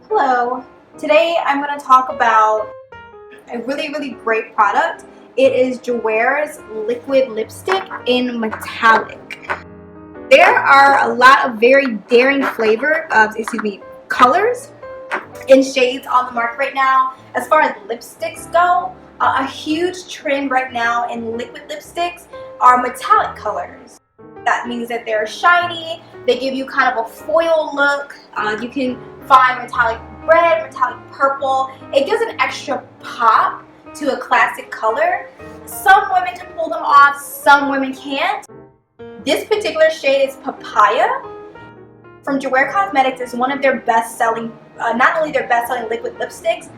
Hello. Today I'm going to talk about a really great product. It is Jouer's liquid lipstick in metallic. There are a lot of very daring colors and shades on the market right now. As far as lipsticks go, a huge trend right now in liquid lipsticks are metallic colors. That means that they're shiny, they give you kind of a foil look. You can find metallic red, metallic purple. It gives an extra pop to a classic color. Some women can pull them off, some women can't. This particular shade is Papaya from Jouer Cosmetics. Is one of their best-selling, not only their best-selling liquid lipsticks,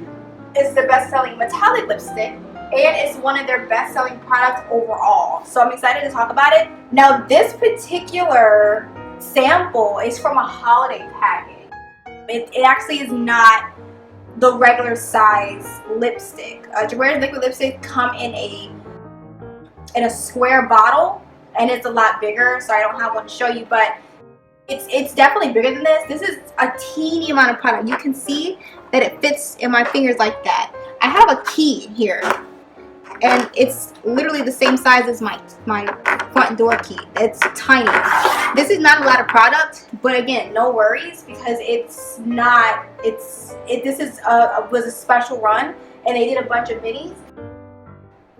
it's their best-selling metallic lipstick, and it's one of their best-selling products overall. So I'm excited to talk about it. Now, this particular sample is from a holiday package. It actually is not the regular size lipstick. Jouer's liquid lipstick come in a square bottle, and it's a lot bigger, so I don't have one to show you, but it's definitely bigger than this. This is a teeny amount of product. You can see that it fits in my fingers like that. I have a key here, and it's literally the same size as my front door key. It's tiny. This is not a lot of product, but again, no worries, because it's not. This was a special run, and they did a bunch of minis.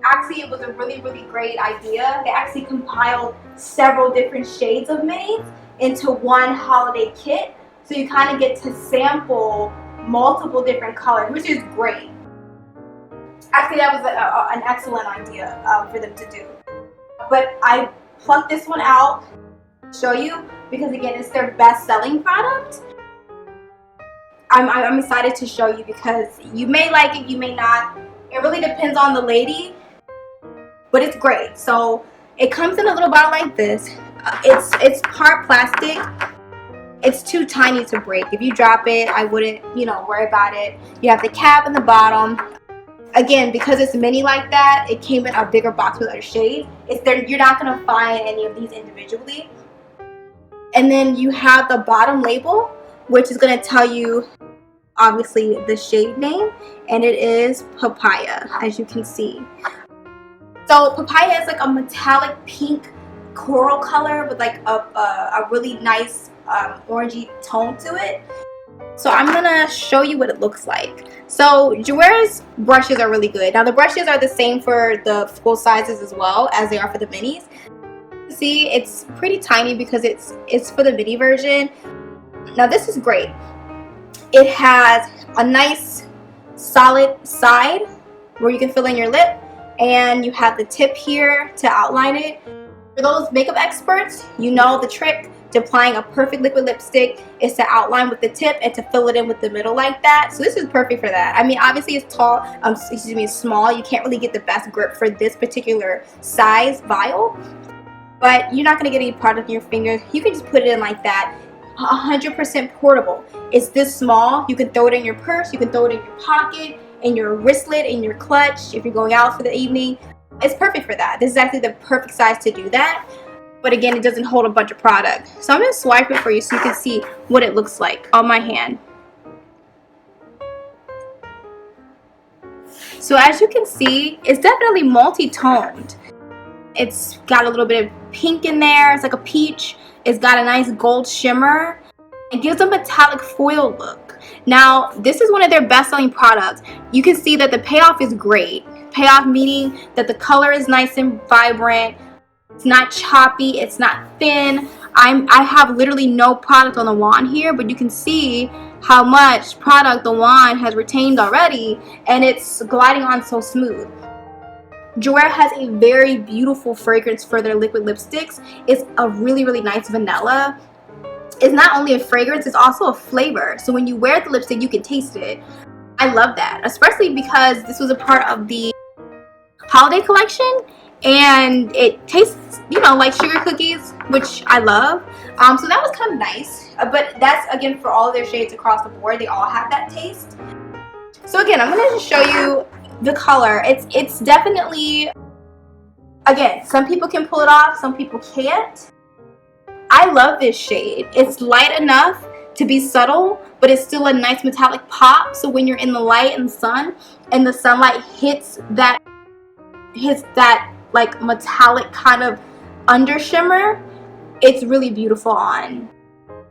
Actually, it was a really great idea. They actually compiled several different shades of minis into one holiday kit, so you kind of get to sample multiple different colors, which is great. Actually, that was an excellent idea for them to do. But I plucked this one out to show you because, again, it's their best-selling product. I'm excited to show you because you may like it, you may not. It really depends on the lady, but it's great. So it comes in a little bottle like this. It's part plastic. It's too tiny to break. If you drop it, I wouldn't, worry about it. You have the cap and the bottom. Again, because it's mini like that, it came in a bigger box with other shades. You're not going to find any of these individually. And then you have the bottom label, which is going to tell you, obviously, the shade name. And it is Papaya, as you can see. So Papaya is like a metallic pink coral color with like a really nice orangey tone to it. So I'm gonna show you what it looks like. So Jouer's brushes are really good. Now the brushes are the same for the full sizes as well as they are for the minis. See, it's pretty tiny because it's for the mini version. Now this is great. It has a nice solid side where you can fill in your lip, and you have the tip here to outline it. For those makeup experts, you know the trick to applying a perfect liquid lipstick is to outline with the tip and to fill it in with the middle like that. So this is perfect for that. I mean, obviously it's it's small. You can't really get the best grip for this particular size vial, but you're not gonna get any product in your fingers. You can just put it in like that. 100% portable. It's this small. You can throw it in your purse. You can throw it in your pocket, in your wristlet, in your clutch if you're going out for the evening. It's perfect for that. This is actually the perfect size to do that. But again, it doesn't hold a bunch of product. So I'm going to swipe it for you so you can see what it looks like on my hand. So as you can see, it's definitely multi-toned. It's got a little bit of pink in there. It's like a peach. It's got a nice gold shimmer. It gives a metallic foil look. Now, this is one of their best-selling products. You can see that the payoff is great. Payoff meaning that the color is nice and vibrant. It's not choppy. It's not thin. I have literally no product on the wand here, but you can see how much product the wand has retained already, and it's gliding on so smooth. Jouer has a very beautiful fragrance for their liquid lipsticks. It's a really nice vanilla. It's not only a fragrance, it's also a flavor. So when you wear the lipstick, you can taste it. I love that, especially because this was a part of the holiday collection, and it tastes, like sugar cookies, which I love. So that was kind of nice. But that's, again, for all of their shades across the board. They all have that taste. So again, I'm going to just show you the color. It's definitely, again, some people can pull it off, some people can't. I love this shade. It's light enough to be subtle, but it's still a nice metallic pop. So when you're in the light and the sun, and the sunlight hits that like metallic kind of under shimmer, it's really beautiful on.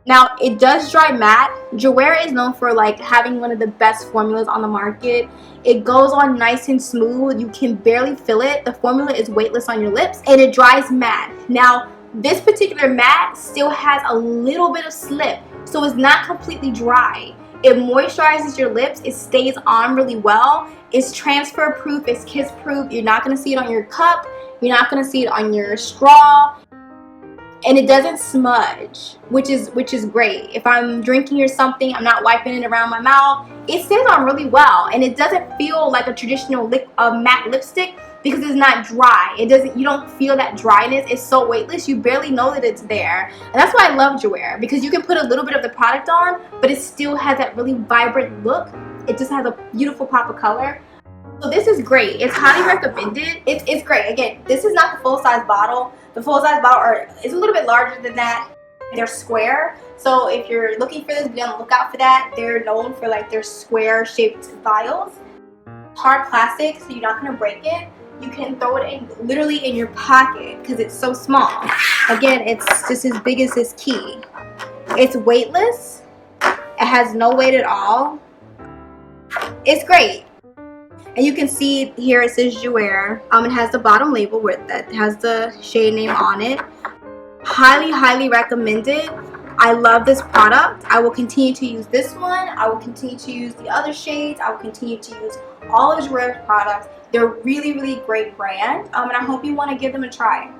Now it does dry matte. Jouer is known for like having one of the best formulas on the market. It goes on nice and smooth. You can barely feel it. The formula is weightless on your lips, and it dries matte. Now this particular matte still has a little bit of slip, so it's not completely dry. It moisturizes your lips. It stays on really well. It's transfer proof. It's kiss proof. You're not going to see it on your cup. You're not going to see it on your straw. And it doesn't smudge, which is great. If I'm drinking or something, I'm not wiping it around my mouth. It stays on really well, and it doesn't feel like a traditional matte lipstick because it's not dry. You don't feel that dryness. It's so weightless, you barely know that it's there. And that's why I love Jouer, because you can put a little bit of the product on, but it still has that really vibrant look. It just has a beautiful pop of color. So this is great. It's highly recommended. It's great. Again, this is not the full-size bottle. The full-size bottle is a little bit larger than that. They're square. So if you're looking for this, be on the lookout for that. They're known for like their square-shaped vials. Hard plastic, so you're not going to break it. You can throw it in literally in your pocket because it's so small. Again, it's just as big as this key. It's weightless. It has no weight at all. It's great. And you can see here it says Jouer. It has the bottom label that has the shade name on it. Highly, highly recommended. I love this product. I will continue to use this one. I will continue to use the other shades. I will continue to use all of Jouer's products. They're really, really great brand. And I hope you want to give them a try.